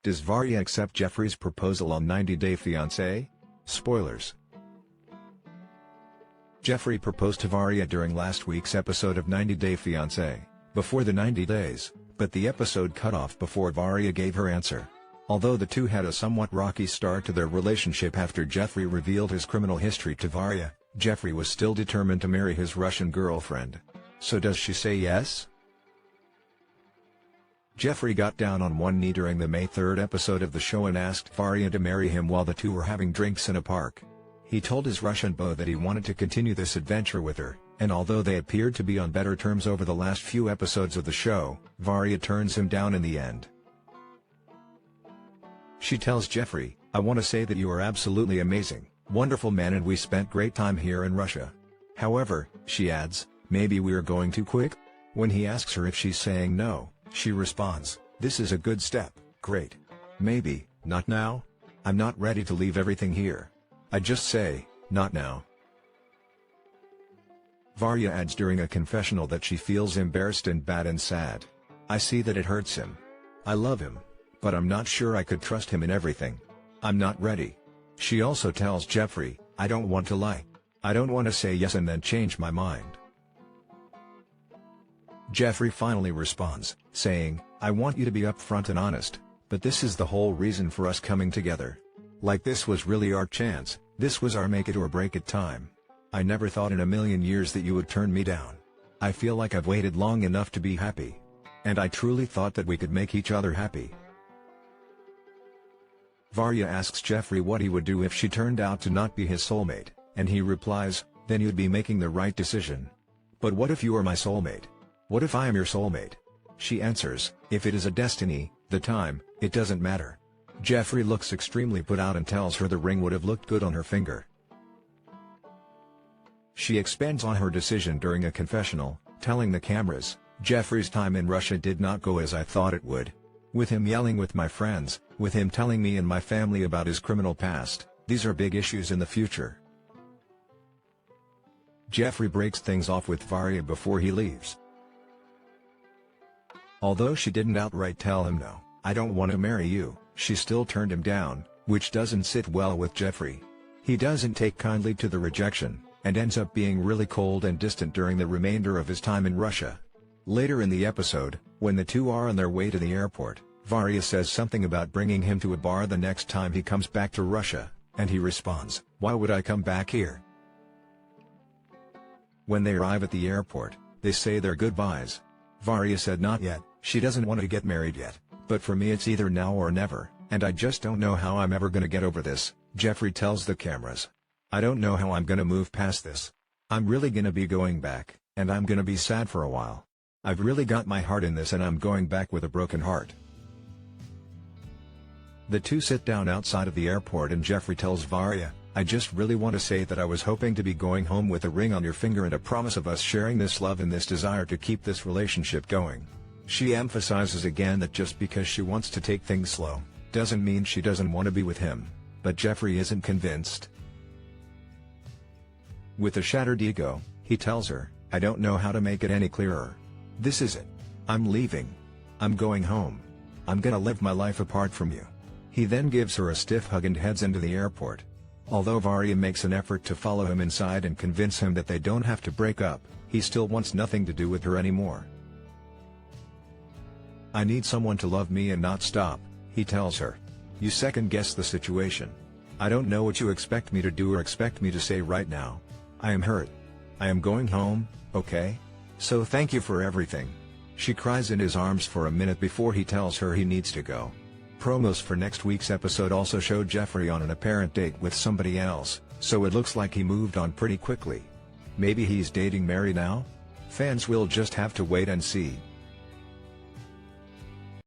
Does Varya accept Geoffrey's proposal on 90 Day Fiancé? Spoilers. Geoffrey proposed to Varya during last week's episode of 90 Day Fiancé, before the 90 days, but the episode cut off before Varya gave her answer. Although the two had a somewhat rocky start to their relationship after Geoffrey revealed his criminal history to Varya, Geoffrey was still determined to marry his Russian girlfriend. So does she say yes? Geoffrey got down on one knee during the May 3rd episode of the show and asked Varya to marry him while the two were having drinks in a park. He told his Russian beau that he wanted to continue this adventure with her, and although they appeared to be on better terms over the last few episodes of the show, Varya turns him down in the end. She tells Geoffrey, "I want to say that you are absolutely amazing, wonderful man, and we spent great time here in Russia. However," she adds, "maybe we are going too quick?" When he asks her if she's saying no, she responds, "This is a good step, great. Maybe, not now. I'm not ready to leave everything here. I just say, not now." Varya adds during a confessional that she feels embarrassed and bad and sad. "I see that it hurts him. I love him, but I'm not sure I could trust him in everything. I'm not ready." She also tells Geoffrey, "I don't want to lie. I don't want to say yes and then change my mind." Geoffrey finally responds, saying, "I want you to be upfront and honest, but this is the whole reason for us coming together. Like, this was really our chance, this was our make it or break it time. I never thought in a million years that you would turn me down. I feel like I've waited long enough to be happy. And I truly thought that we could make each other happy." Varya asks Geoffrey what he would do if she turned out to not be his soulmate, and he replies, "Then you'd be making the right decision. But what if you are my soulmate? What if I am your soulmate?" She answers, "If it is a destiny, the time, it doesn't matter." Geoffrey looks extremely put out and tells her the ring would have looked good on her finger. She expands on her decision during a confessional, telling the cameras, "Geoffrey's time in Russia did not go as I thought it would. With him yelling with my friends, with him telling me and my family about his criminal past, these are big issues in the future." Geoffrey breaks things off with Varya before he leaves. Although she didn't outright tell him no, "I don't want to marry you," she still turned him down, which doesn't sit well with Geoffrey. He doesn't take kindly to the rejection, and ends up being really cold and distant during the remainder of his time in Russia. Later in the episode, when the two are on their way to the airport, Varya says something about bringing him to a bar the next time he comes back to Russia, and he responds, "Why would I come back here?" When they arrive at the airport, they say their goodbyes. Varya said not yet, she doesn't want to get married yet, but for me it's either now or never, and I just don't know how I'm ever gonna get over this, Geoffrey tells the cameras. "I don't know how I'm gonna move past this. I'm really gonna be going back, and I'm gonna be sad for a while. I've really got my heart in this and I'm going back with a broken heart." The two sit down outside of the airport and Geoffrey tells Varya, "I just really want to say that I was hoping to be going home with a ring on your finger and a promise of us sharing this love and this desire to keep this relationship going." She emphasizes again that just because she wants to take things slow, doesn't mean she doesn't want to be with him, but Geoffrey isn't convinced. With a shattered ego, he tells her, "I don't know how to make it any clearer. This is it. I'm leaving. I'm going home. I'm gonna live my life apart from you." He then gives her a stiff hug and heads into the airport. Although Varya makes an effort to follow him inside and convince him that they don't have to break up, he still wants nothing to do with her anymore. "I need someone to love me and not stop," he tells her. "You second-guess the situation. I don't know what you expect me to do or expect me to say right now. I am hurt. I am going home, okay? So thank you for everything." She cries in his arms for a minute before he tells her he needs to go. Promos for next week's episode also showed Geoffrey on an apparent date with somebody else, so it looks like he moved on pretty quickly. Maybe he's dating Mary now? Fans will just have to wait and see.